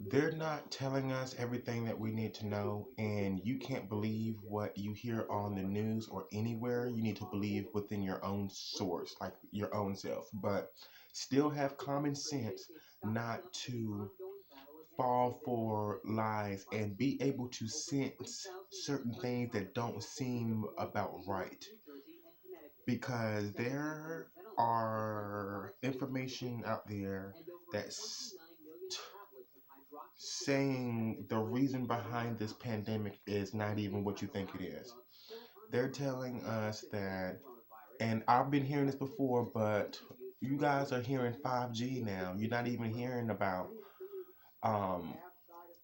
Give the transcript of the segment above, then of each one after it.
they're not telling us everything that we need to know, and you can't believe what you hear on the news or anywhere. You need to believe within your own source, like your own self, but still have common sense not to fall for lies and be able to sense certain things that don't seem about right, because there are information out there that's saying the reason behind this pandemic is not even what you think it is. They're telling us that, and I've been hearing this before, but you guys are hearing 5G now. You're not even hearing about um,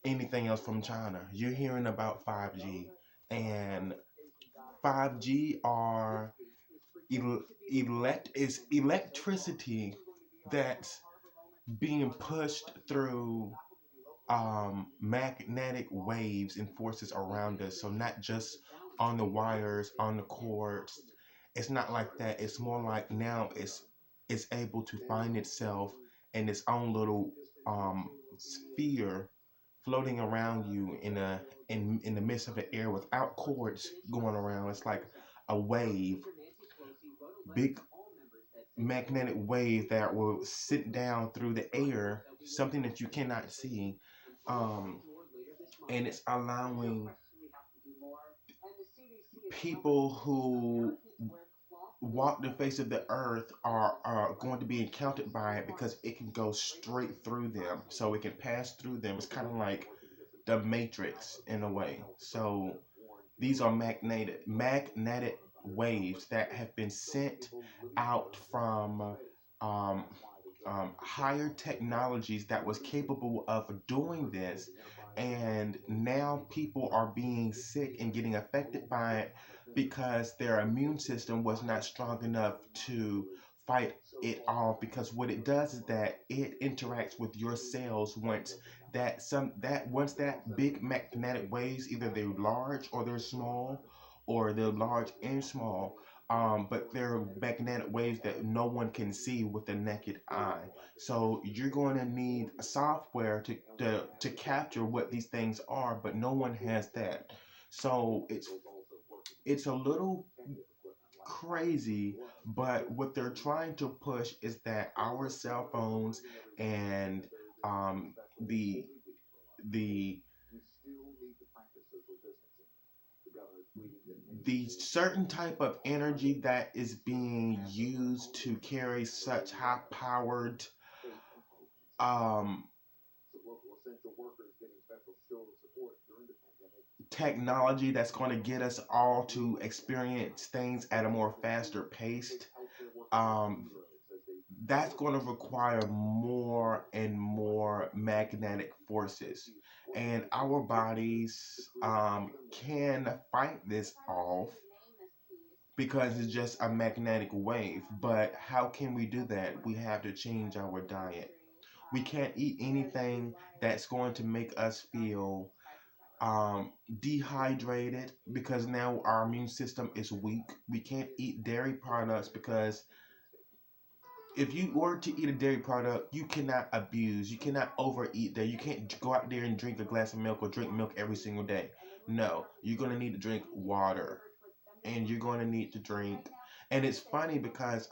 anything else from China. You're hearing about 5G, and 5G are is electricity that's being pushed through magnetic waves and forces around us. So not just on the wires, on the cords. It's not like that. It's more like now it's able to find itself in its own little sphere floating around you in the midst of the air without cords going around. It's like a wave, big magnetic wave that will sit down through the air, something that you cannot see. Um, and it's allowing people who walk the face of the earth are going to be encountered by it because it can go straight through them. So it can pass through them. It's kind of like the Matrix in a way. So these are magnetic waves that have been sent out from um, higher technologies that was capable of doing this, and now people are being sick and getting affected by it because their immune system was not strong enough to fight it off, because what it does is that it interacts with your cells once that big magnetic waves, either they're large or they're small, or they're large and small, but they're magnetic waves that no one can see with the naked eye. So you're going to need a software to capture what these things are, but no one has that. So it's a little crazy, but what they're trying to push is that our cell phones and the the the certain type of energy that is being used to carry such high powered um, technology that's going to get us all to experience things at a more faster pace, um, that's going to require more and more magnetic forces. And our bodies can fight this off because it's just a magnetic wave. But how can we do that? We have to change our diet. We can't eat anything that's going to make us feel dehydrated, because now our immune system is weak. We can't eat dairy products because if you were to eat a dairy product, you cannot abuse, you cannot overeat that. You can't go out there and drink a glass of milk or drink milk every single day. No, you're going to need to drink water, and you're going to need to drink. And it's funny because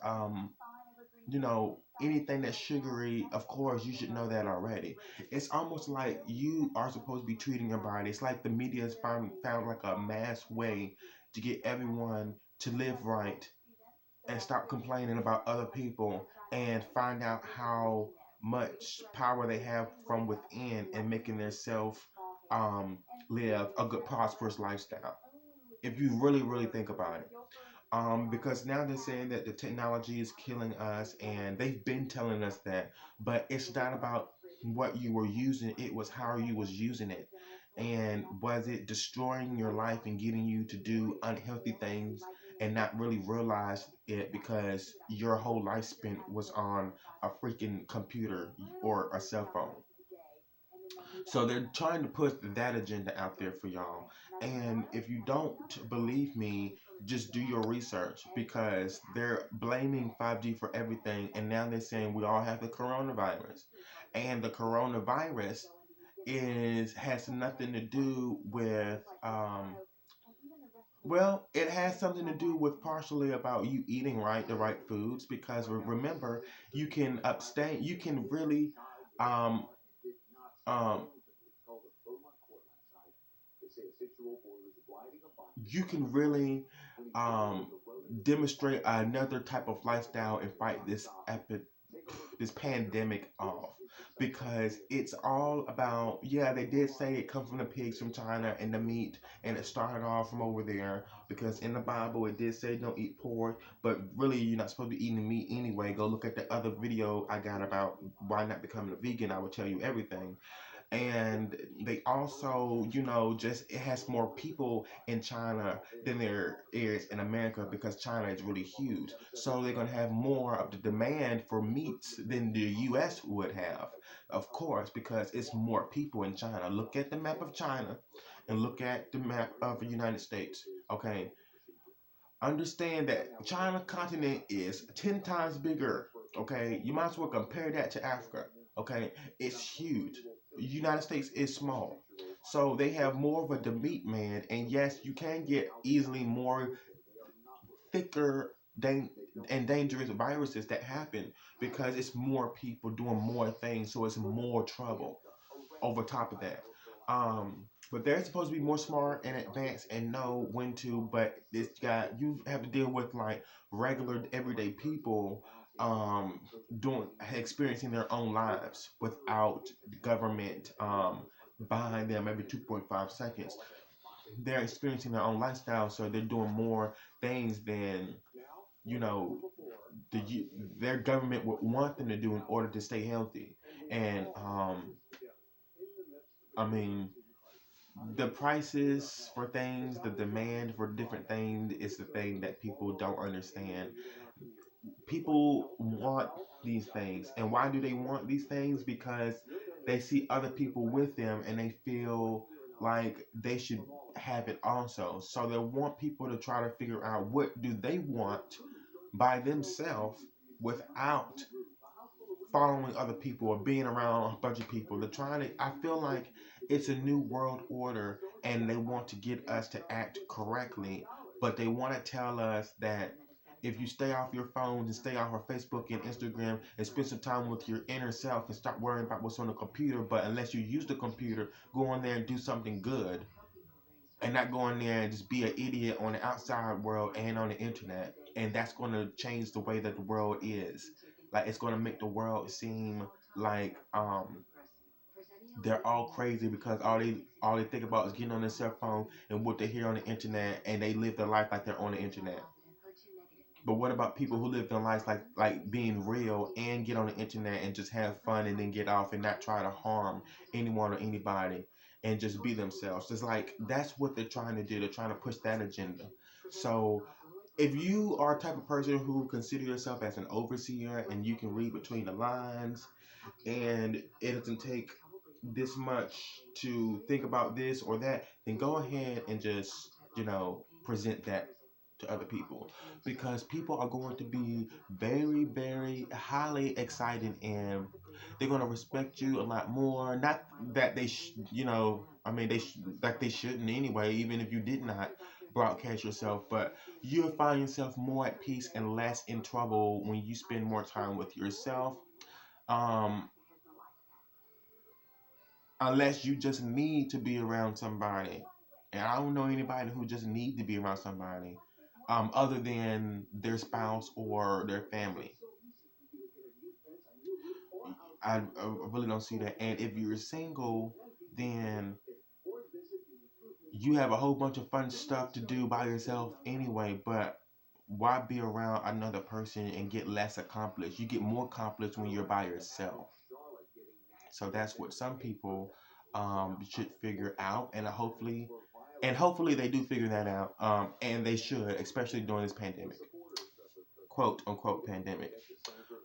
anything that's sugary, of course, you should know that already. It's almost like you are supposed to be treating your body. It's like the media has found like a mass way to get everyone to live right and stop complaining about other people and find out how much power they have from within and making themselves um, live a good, prosperous lifestyle. If you really, really think about it. Because now they're saying that the technology is killing us, and they've been telling us that, but it's not about what you were using, it was how you was using it. And was it destroying your life and getting you to do unhealthy things and not really realize it because your whole life spent was on a freaking computer or a cell phone? So they're trying to put that agenda out there for y'all. And if you don't believe me, just do your research, because they're blaming 5G for everything. And now they're saying we all have the coronavirus. And the coronavirus is has nothing to do with well, it has something to do with partially about you eating right, the right foods, because remember, you can abstain, you can really, um, um, you can really, um, demonstrate another type of lifestyle and fight this pandemic off, because it's all about, yeah, they did say it comes from the pigs from China and the meat, and it started off from over there, because in the Bible it did say don't eat pork, but really you're not supposed to be eating meat anyway. Go look at the other video I got about why not becoming a vegan. I will tell you everything. And they also, just it has more people in China than there is in America, because China is really huge. So they're going to have more of the demand for meats than the US would have, of course, because it's more people in China. Look at the map of China and look at the map of the United States. Okay, understand that China continent is 10 times bigger. Okay, you might as well compare that to Africa. Okay, it's huge. United States is small, so they have more of a meat man. And yes, you can get easily more thicker and dangerous viruses that happen because it's more people doing more things, so it's more trouble over top of that. But they're supposed to be more smart and advanced and know when to. But this guy, you have to deal with like regular everyday people, doing experiencing their own lives without the government behind them every 2.5 seconds. They're experiencing their own lifestyle, so they're doing more things than you know the their government would want them to do in order to stay healthy. And I mean, the prices for things, the demand for different things is the thing that people don't understand. People want these things. And why do they want these things? Because they see other people with them and they feel like they should have it also. So they want people to try to figure out what do they want by themselves without following other people or being around a bunch of people. They're trying to, I feel like it's a new world order and they want to get us to act correctly, but they want to tell us that if you stay off your phones and stay off of Facebook and Instagram and spend some time with your inner self and stop worrying about what's on the computer, but unless you use the computer, go on there and do something good and not go in there and just be an idiot on the outside world and on the internet. And that's going to change the way that the world is. Like it's going to make the world seem like they're all crazy because all they think about is getting on their cell phone and what they hear on the internet, and they live their life like they're on the internet. But what about people who live their lives like being real and get on the internet and just have fun and then get off and not try to harm anyone or anybody and just be themselves? It's like that's what they're trying to do. They're trying to push that agenda. So if you are a type of person who consider yourself as an overseer and you can read between the lines and it doesn't take this much to think about this or that, then go ahead and just, present that to other people, because people are going to be very, very highly excited and they're going to respect you a lot more. Not that I mean, like they shouldn't anyway, even if you did not broadcast yourself, but you'll find yourself more at peace and less in trouble when you spend more time with yourself. Um, unless you just need to be around somebody. And I don't know anybody who just need to be around somebody, other than their spouse or their family. I really don't see that. And if you're single, then you have a whole bunch of fun stuff to do by yourself anyway. But why be around another person and get less accomplished? You get more accomplished when you're by yourself. So that's what some people should figure out, and hopefully they do figure that out. And they should, especially during this pandemic, quote unquote pandemic.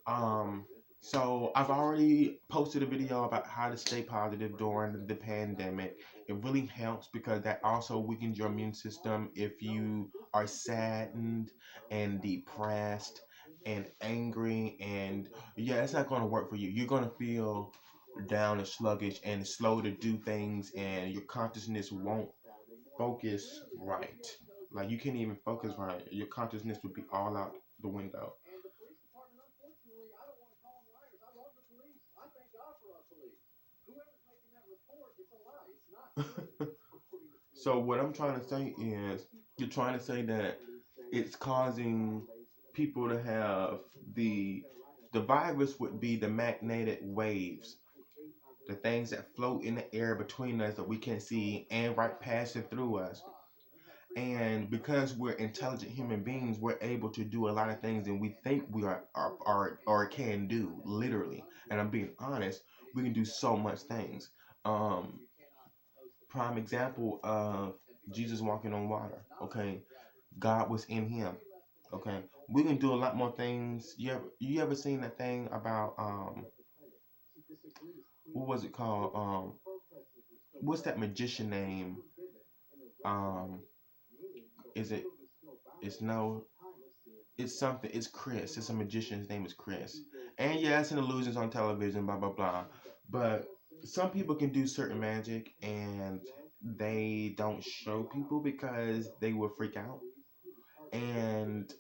Um, so I've already posted a video about how to stay positive during the pandemic. It really helps because that also weakens your immune system if you are saddened and depressed and angry, and yeah, it's not going to work for you. You're going to feel down and sluggish and slow to do things, and your consciousness won't focus right. Like you can't even focus right. Your consciousness would be all out the window. So what I'm trying to say is, you're trying to say that it's causing people to have the virus would be the magnetic waves, the things that float in the air between us that we can see and right passing through us. And because we're intelligent human beings, we're able to do a lot of things and we think we are or can do, literally. And I'm being honest, we can do so much things. Um, Prime example of Jesus walking on water. Okay, God was in him. Okay, we can do a lot more things. You ever seen that thing about what was it called? What's that magician name? Um, is it? It's no. It's something. It's Chris. It's a magician. His name is Chris. And yeah, it's an illusions on television. Blah blah blah. But some people can do certain magic and they don't show people because they will freak out. And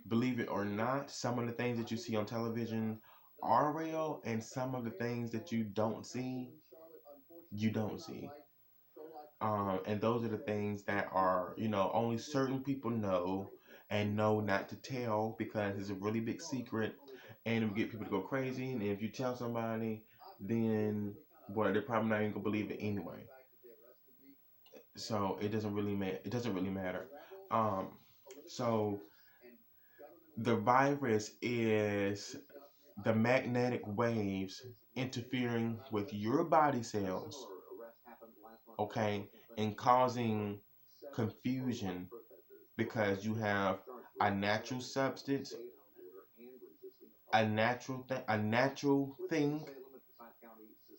believe it or not, some of the things that you see on television are real, and some of the things that you don't see. And those are the things that are, only certain people know and know not to tell because it's a really big secret and it will get people to go crazy. And if you tell somebody, then, well, they're probably not even gonna believe it anyway. So it doesn't really matter. Um, so the virus is the magnetic waves interfering with your body cells, okay, and causing confusion because you have a natural substance, a natural thing,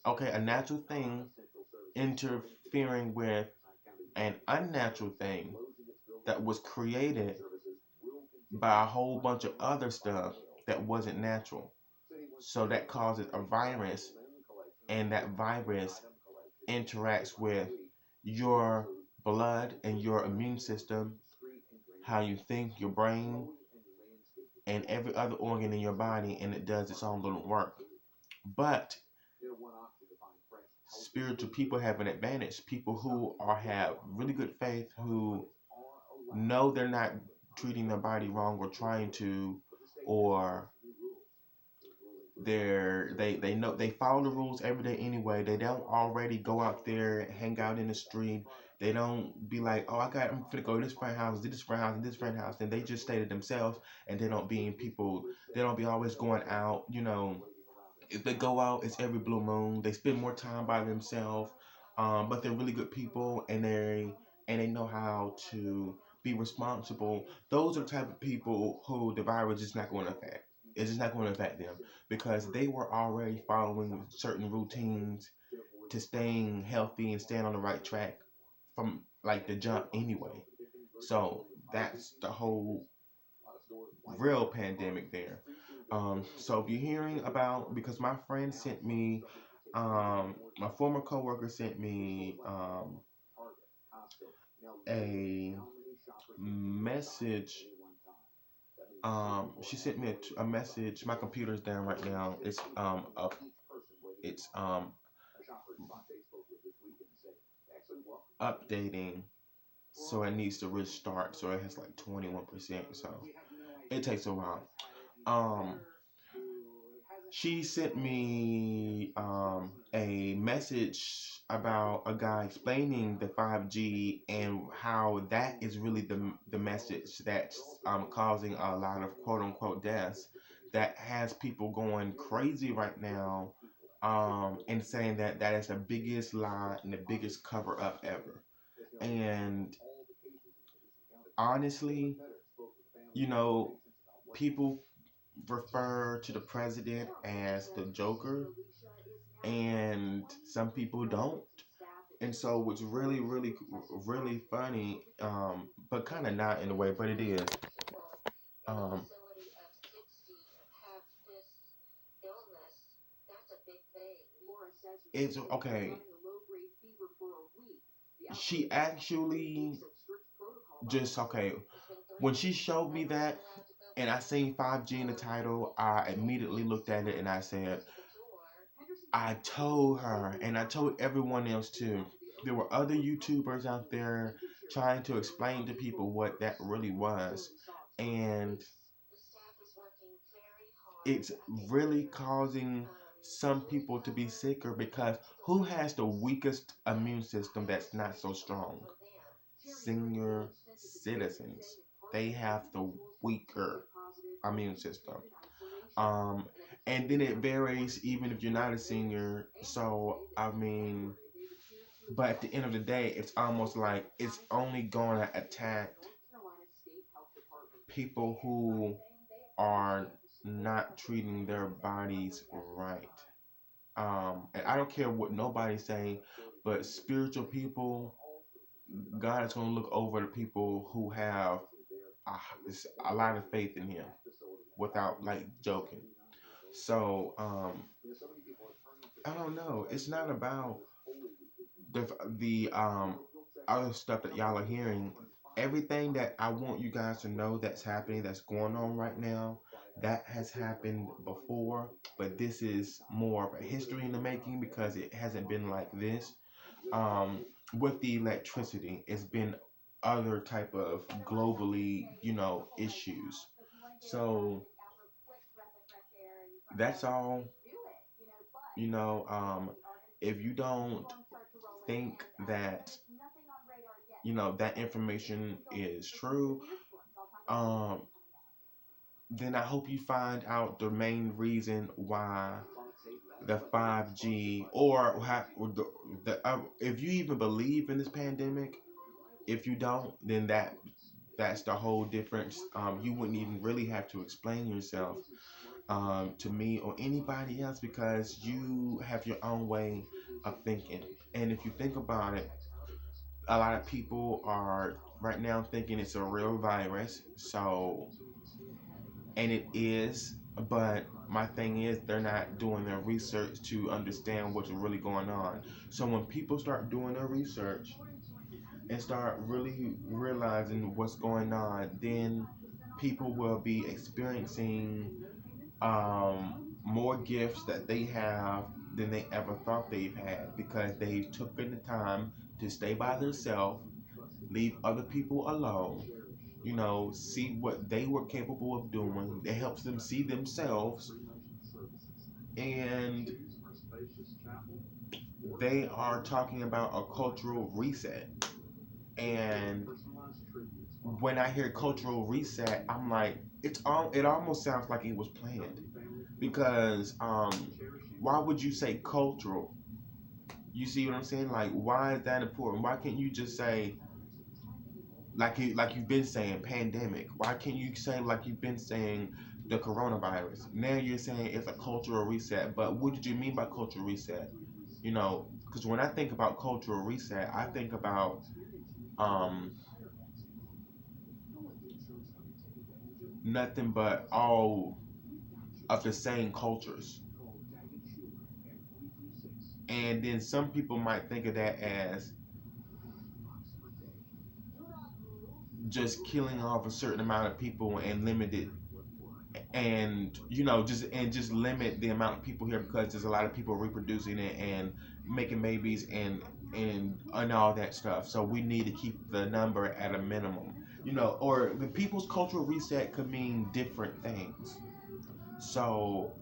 okay, a natural thing interfering with an unnatural thing that was created by a whole bunch of other stuff that wasn't natural. So that causes a virus, and that virus interacts with your blood and your immune system, how you think, your brain, and every other organ in your body, and it does its own little work. But spiritual people have an advantage. People who have really good faith, who know they're not treating their body wrong or trying to, or they know they follow the rules every day anyway. They don't already go out there and hang out in the street. They don't be like, oh, I'm gonna go to this friend house, to this friend house, and this friend house. And they just stay to themselves, and they don't be in people. They don't be always going out. If they go out, it's every blue moon. They spend more time by themselves, but they're really good people, and they know how to be responsible. Those are the type of people who the virus is not going to affect. It's just not going to affect them because they were already following certain routines to staying healthy and staying on the right track from like the jump anyway. So that's the whole real pandemic there. So if you're hearing about, because my friend sent me, my former coworker sent me a message. She sent me a message. My computer's down right now. It's updating, so it needs to restart. So it has like 21%. So it takes a while. Um, She sent me a message about a guy explaining the 5G and how that is really the message that's causing a lot of quote unquote deaths, that has people going crazy right now, and saying that that is the biggest lie and the biggest cover up ever. And honestly, you know, people refer to the president as the Joker, and some people don't. And so, what's really, really, really funny, but kind of not in a way, but it is. Um, It's okay. She actually just okay. When she showed me that and I seen 5G in the title, I immediately looked at it and I said, I told her, and I told everyone else too. There were other YouTubers out there trying to explain to people what that really was. And it's really causing some people to be sicker because who has the weakest immune system that's not so strong? Senior citizens. They have the weaker immune system. Um, and then it varies even if you're not a senior. So, I mean, but at the end of the day, it's almost like it's only going to attack people who are not treating their bodies right. And I don't care what nobody's saying, but spiritual people, God is going to look over the people who have a, a lot of faith in Him without like joking. So, I don't know. It's not about the other stuff that y'all are hearing. Everything that I want you guys to know that's happening, that's going on right now, that has happened before, but this is more of a history in the making because it hasn't been like this. Um, with the electricity, it's been other type of globally, issues. So that's all. You know, if you don't think that that information is true, um, then I hope you find out the main reason why the 5G or if you even believe in this pandemic. If you don't, then that's the whole difference. You wouldn't even really have to explain yourself to me or anybody else because you have your own way of thinking. And if you think about it, a lot of people are right now thinking it's a real virus. So, and it is, but my thing is they're not doing their research to understand what's really going on. So when people start doing their research and start really realizing what's going on, then people will be experiencing more gifts that they have than they ever thought they've had because they've taken the time to stay by themselves, leave other people alone, see what they were capable of doing. It helps them see themselves, and they are talking about a cultural reset. And when I hear cultural reset, I'm like, it almost sounds like it was planned because why would you say cultural? You see what I'm saying? Like, why is that important? Why can't you just say like you've been saying pandemic? Why can't you say like you've been saying the coronavirus? Now you're saying it's a cultural reset, but what did you mean by cultural reset? Because when I think about cultural reset, I think about um, nothing but all of the same cultures. And then some people might think of that as just killing off a certain amount of people and limited and just limit the amount of people here because there's a lot of people reproducing it and making babies and all that stuff. So we need to keep the number at a minimum. Or the people's cultural reset could mean different things. So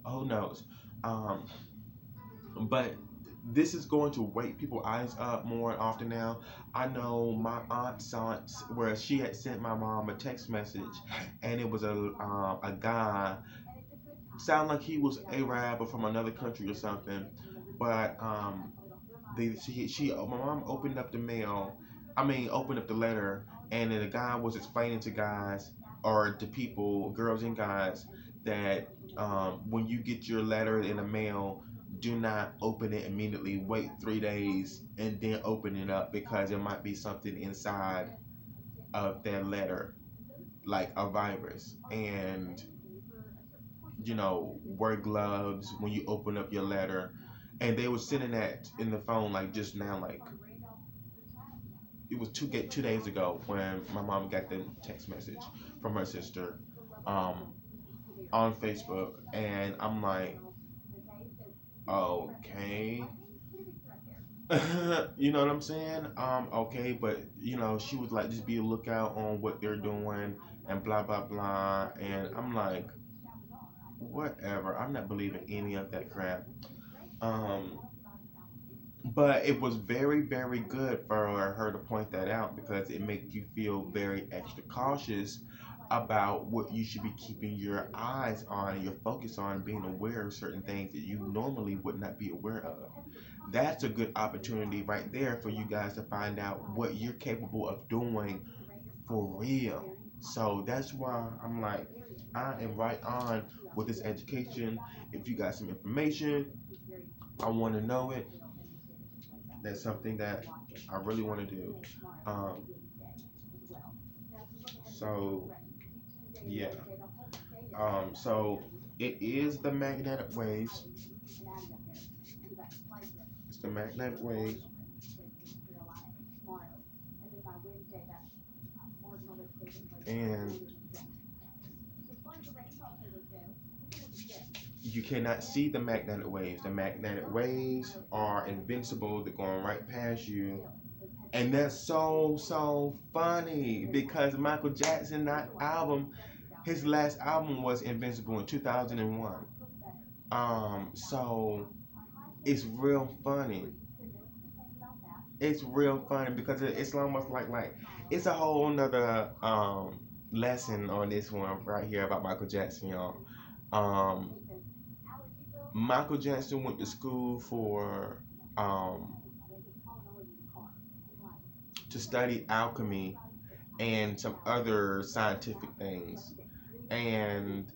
who knows? Um, but this is going to wake people's eyes up more often now. I know my aunt saw it where she had sent my mom a text message, and it was a guy, sound like he was Arab or from another country or something, but my mom opened up the mail, opened up the letter, and then the guy was explaining to guys or to people, girls and guys, that when you get your letter in the mail, do not open it immediately. Wait 3 days and then open it up because there might be something inside of that letter, like a virus. And wear gloves when you open up your letter and they were sending that in the phone like just now, like it was 2 days ago when my mom got the text message from her sister, um, on Facebook, and I'm like, okay. You know what I'm saying? Okay, but she was like, just be a lookout on what they're doing and blah blah blah. And I'm like, whatever. I'm not believing any of that crap. Um, but it was very, very good for her to point that out because it makes you feel very extra cautious about what you should be keeping your eyes on, your focus on, being aware of certain things that you normally would not be aware of. That's a good opportunity right there for you guys to find out what you're capable of doing for real. So that's why I'm like, I am right on with this education. If you got some information, I want to know it. That's something that I really want to do. Um, so yeah. So it is the magnetic waves. It's the magnetic waves, and you cannot see the magnetic waves. The magnetic waves are invincible. They're going right past you. And that's so funny because Michael Jackson, that album, his last album was Invincible in 2001. So it's real funny. It's real funny because it's almost like it's a whole nother lesson on this one right here about Michael Jackson, y'all. Um, Michael Jackson went to school for um, to study alchemy and some other scientific things. And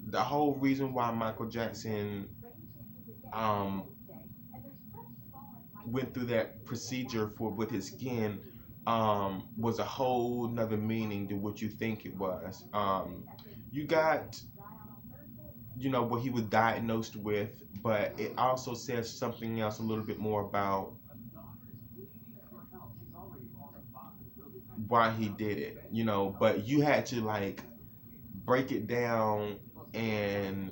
the whole reason why Michael Jackson um, went through that procedure for with his skin was a whole nother meaning to what you think it was. You got what he was diagnosed with, but it also says something else a little bit more about why he did it. But you had to like break it down and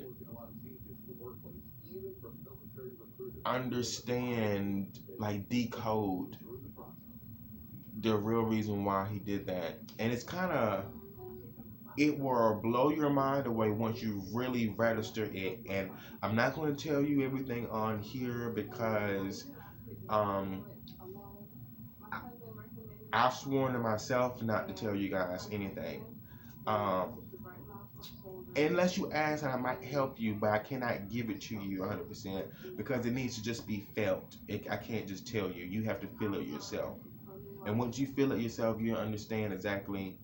understand, like decode the real reason why he did that. And it's kind of, it will blow your mind away once you really register it. And I'm not going to tell you everything on here because um, I've sworn to myself not to tell you guys anything. Um, unless you ask, and I might help you, but I cannot give it to you 100% because it needs to just be felt. I can't just tell you. You have to feel it yourself. And once you feel it yourself, you understand exactly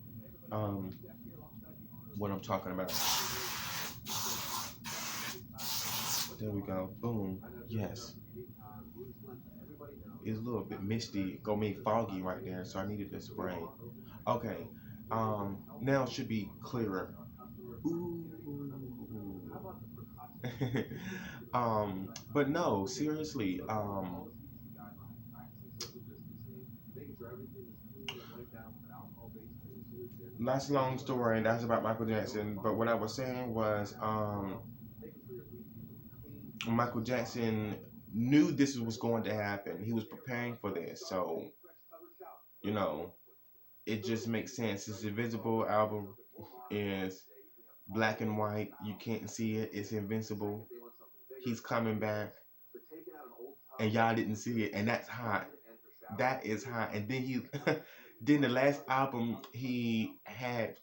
um, what I'm talking about. There we go. Boom. Yes. It's a little bit misty. Go me foggy right there, so I needed to spray. Okay. Now it should be clearer. Ooh. But no, seriously. That's a long story. That's about Michael Jackson. But what I was saying was, Michael Jackson knew this was going to happen. He was preparing for this. So, you know, it just makes sense. His Invisible album is black and white. You can't see it. It's invincible. He's coming back, and y'all didn't see it, and that's hot. That is hot. And then then the last album he had,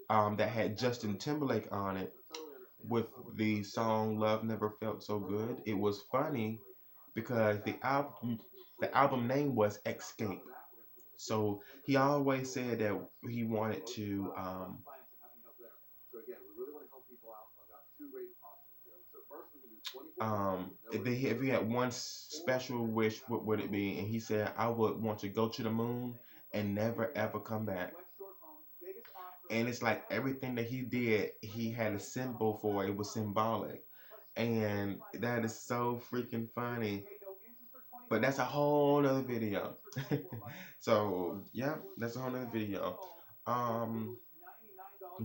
that had Justin Timberlake on it with the song "Love Never Felt So Good." It was funny because the album name was Escape. So he always said that he wanted to if he had one special wish, what would it be? And he said, I would want to go to the moon and never ever come back. And it's like everything that he did, he had a symbol for. It was symbolic. And that is so freaking funny. But that's a whole other video. So yeah, that's a whole other video. Um,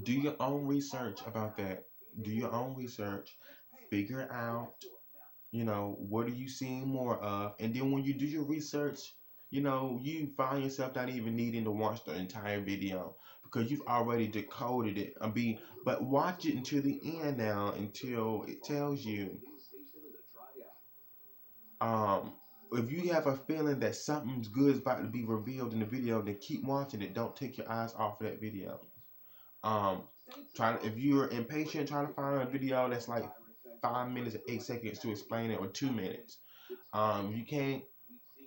do your own research about that. Do your own research. Figure out, what are you seeing more of? And then when you do your research, you find yourself not even needing to watch the entire video because you've already decoded it. But watch it until the end now, until it tells you. Um, if you have a feeling that something's good is about to be revealed in the video, then keep watching it. Don't take your eyes off of that video. Um, if you're impatient, try to find a video that's like 5 minutes or 8 seconds to explain it, or 2 minutes. If you can't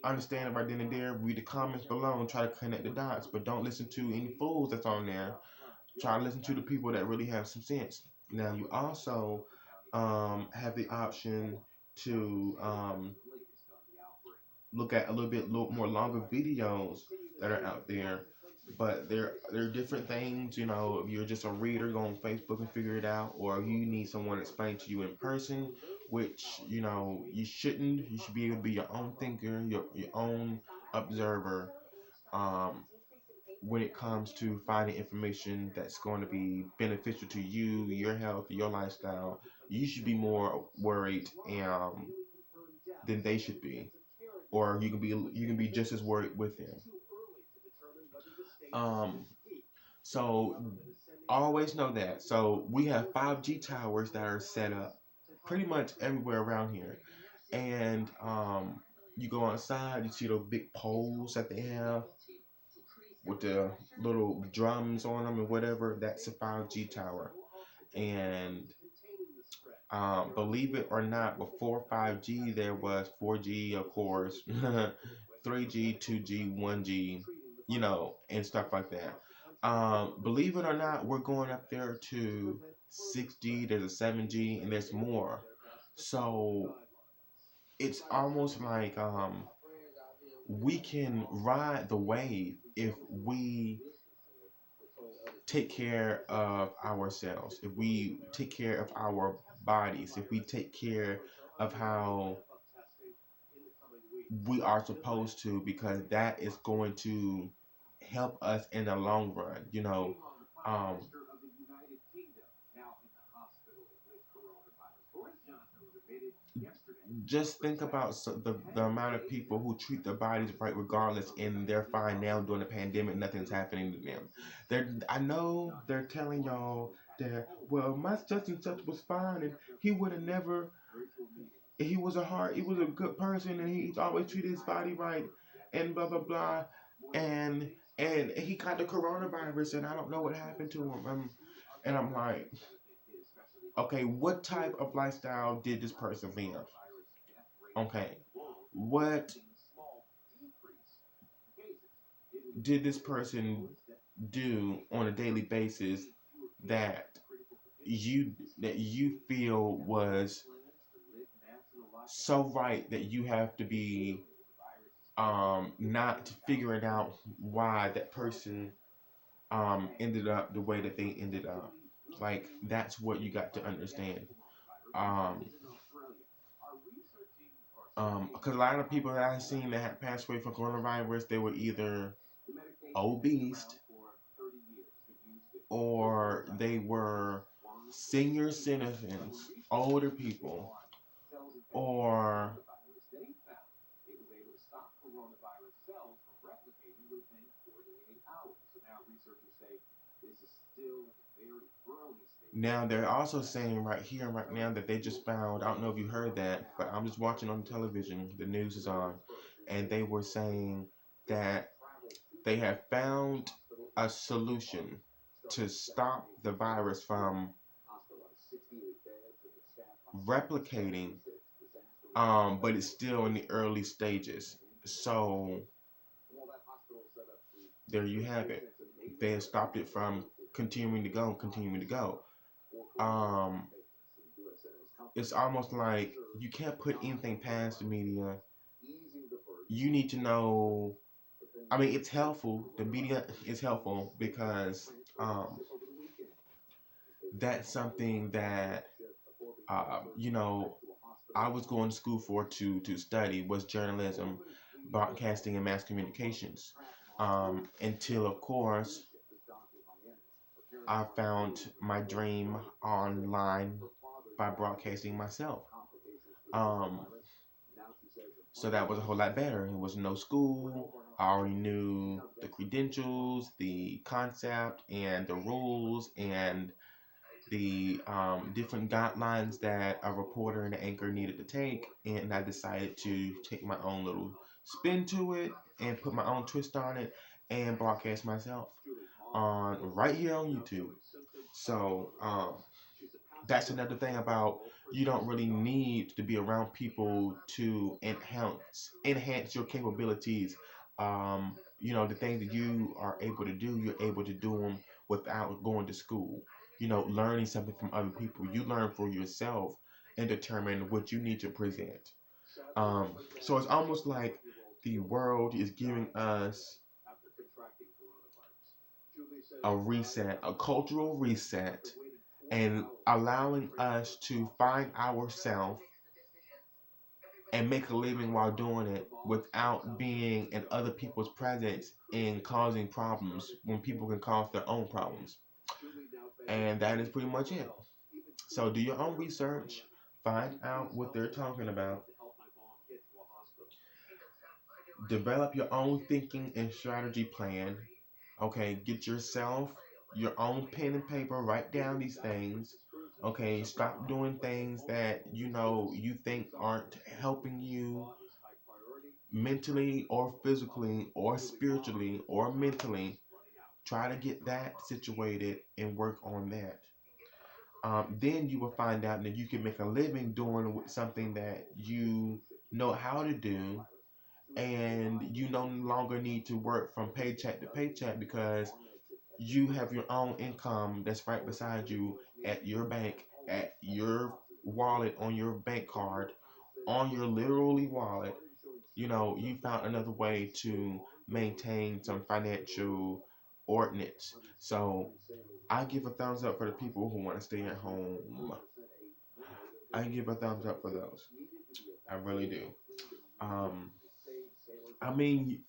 understand it right then and there, read the comments below and try to connect the dots. But don't listen to any fools that's on there. Try to listen to the people that really have some sense. Now you also have the option to look at a little bit more longer videos that are out there. But there are different things, if you're just a reader, go on Facebook and figure it out, or if you need someone to explain to you in person, which, you shouldn't. You should be able to be your own thinker, your own observer, um, when it comes to finding information that's going to be beneficial to you, your health, your lifestyle. You should be more worried than they should be, or you can be just as worried with them. Um, so always know that. So we have 5G towers that are set up pretty much everywhere around here, and you go outside, you see those big poles that they have with the little drums on them and whatever. That's a 5G tower, and believe it or not, before 5G, there was 4G, of course, 3G, 2G, 1G, and stuff like that. Believe it or not, we're going up there to 6G, there's a 7G, and there's more. So it's almost like we can ride the wave if we take care of ourselves, if we take care of our bodies, if we take care of how we are supposed to, because that is going to help us in the long run. Um, just think about the amount of people who treat their bodies right regardless, and they're fine now during the pandemic. Nothing's happening to them. I know they're telling y'all that, well, my such and such was fine, and he would have never. He was a good person, and he's always treated his body right, and blah blah blah, and and he got the coronavirus, and I don't know what happened to him. And I'm like, okay, what type of lifestyle did this person live? Okay, what did this person do on a daily basis that you feel was so right that you have to be not figuring out why that person ended up the way that they ended up. Like, that's what you got to understand. Um, because a lot of people that I've seen that had passed away from coronavirus, they were either obese, or they were senior citizens, older people, or now they're also saying right here and right now that they just found, I don't know if you heard that, but I'm just watching on television, the news is on, and they were saying that they have found a solution to stop the virus from replicating, but it's still in the early stages. So there you have it. They have stopped it from continuing to go. Um, it's almost like you can't put anything past the media. You need to know. I mean, it's helpful. The media is helpful because that's something that You know, I was going to school for to study was journalism, broadcasting, and mass communications. Until, of course, I found my dream online by broadcasting myself. Um, so that was a whole lot better. It was no school. I already knew the credentials, the concept, and the rules, and the different guidelines that a reporter and an anchor needed to take. And I decided to take my own little spin to it and put my own twist on it and broadcast myself on right here on YouTube. So that's another thing about you don't really need to be around people to enhance your capabilities. The things that you are able to do, you're able to do them without going to school. Learning something from other people. You learn for yourself and determine what you need to present. So it's almost like the world is giving us a reset, a cultural reset, and allowing us to find ourselves and make a living while doing it without being in other people's presence and causing problems when people can cause their own problems. And that is pretty much it. So do your own research, find out what they're talking about, develop your own thinking and strategy plan. Okay, get yourself your own pen and paper, write down these things. Okay, stop doing things that you think aren't helping you mentally or physically or spiritually or mentally. Try to get that situated and work on that. Then you will find out that you can make a living doing something that you know how to do, and you no longer need to work from paycheck to paycheck because you have your own income that's right beside you at your bank, at your wallet, on your bank card, on your literally wallet. You found another way to maintain some financial ordinance. So I give a thumbs up for the people who want to stay at home. I give a thumbs up for those. I really do. Um, I mean,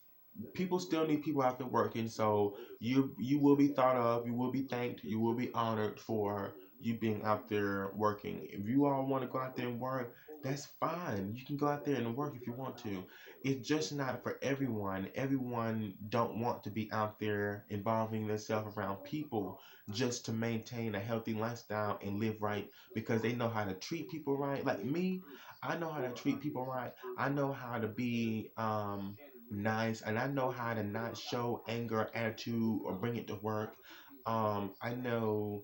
people still need people out there working, so you will be thought of, you will be thanked, you will be honored for you being out there working. If you all want to go out there and work, that's fine. You can go out there and work if you want to. It's just not for everyone. Everyone don't want to be out there involving themselves around people just to maintain a healthy lifestyle and live right because they know how to treat people right. Like me, I know how to treat people right. I know how to be nice, and I know how to not show anger, attitude, or bring it to work. I know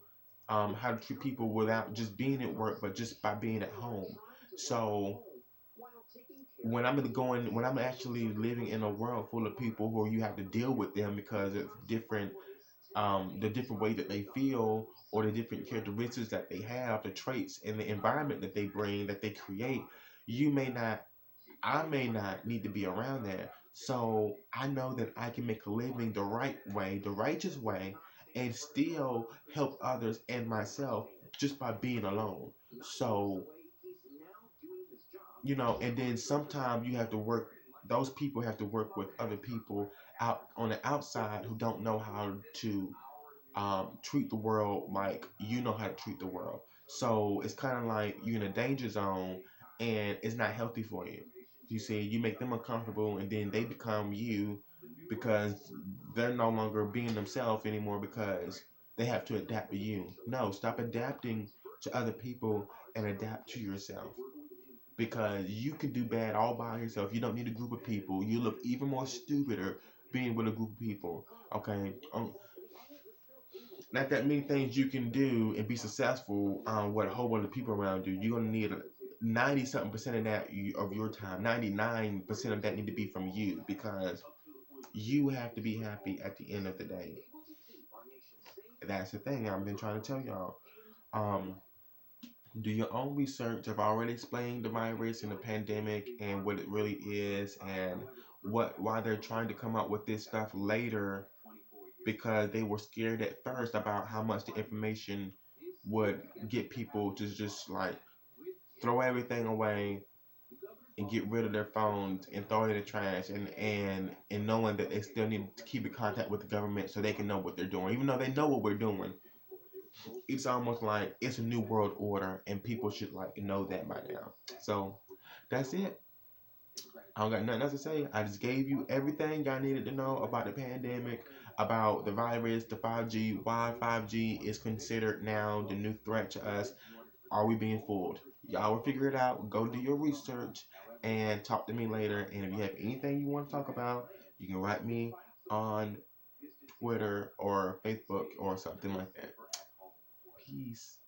how to treat people without just being at work, but just by being at home. So when I'm actually living in a world full of people who you have to deal with them because of the different way that they feel or the different characteristics that they have, the traits and the environment that they bring, that they create, you may not I may not need to be around that. So I know that I can make a living the right way, the righteous way, and still help others and myself just by being alone. So, and then sometimes you have to work, those people have to work with other people out on the outside who don't know how to treat the world like you know how to treat the world. So it's kind of like you're in a danger zone and it's not healthy for you. You see, you make them uncomfortable and then they become you because they're no longer being themselves anymore because they have to adapt to you. No, stop adapting to other people and adapt to yourself because you can do bad all by yourself. You don't need a group of people. You look even more stupider being with a group of people. Okay, not that many things you can do and be successful with a whole bunch of people around you. You're gonna need 90 something percent of that of your time. 99% of that need to be from you because you have to be happy at the end of the day. That's the thing I've been trying to tell y'all. Um, do your own research. I've already explained the virus and the pandemic and what it really is and why they're trying to come up with this stuff later because they were scared at first about how much the information would get people to just like throw everything away and get rid of their phones and throw it in the trash, and knowing that they still need to keep in contact with the government so they can know what they're doing, even though they know what we're doing. It's almost like it's a new world order, and people should like know that by now. So that's it. I don't got nothing else to say. I just gave you everything I needed to know about the pandemic, about the virus, the 5G, why 5G is considered now the new threat to us. Are we being fooled? Y'all will figure it out. Go do your research and talk to me later. And if you have anything you want to talk about, you can write me on Twitter or Facebook or something like that. Peace.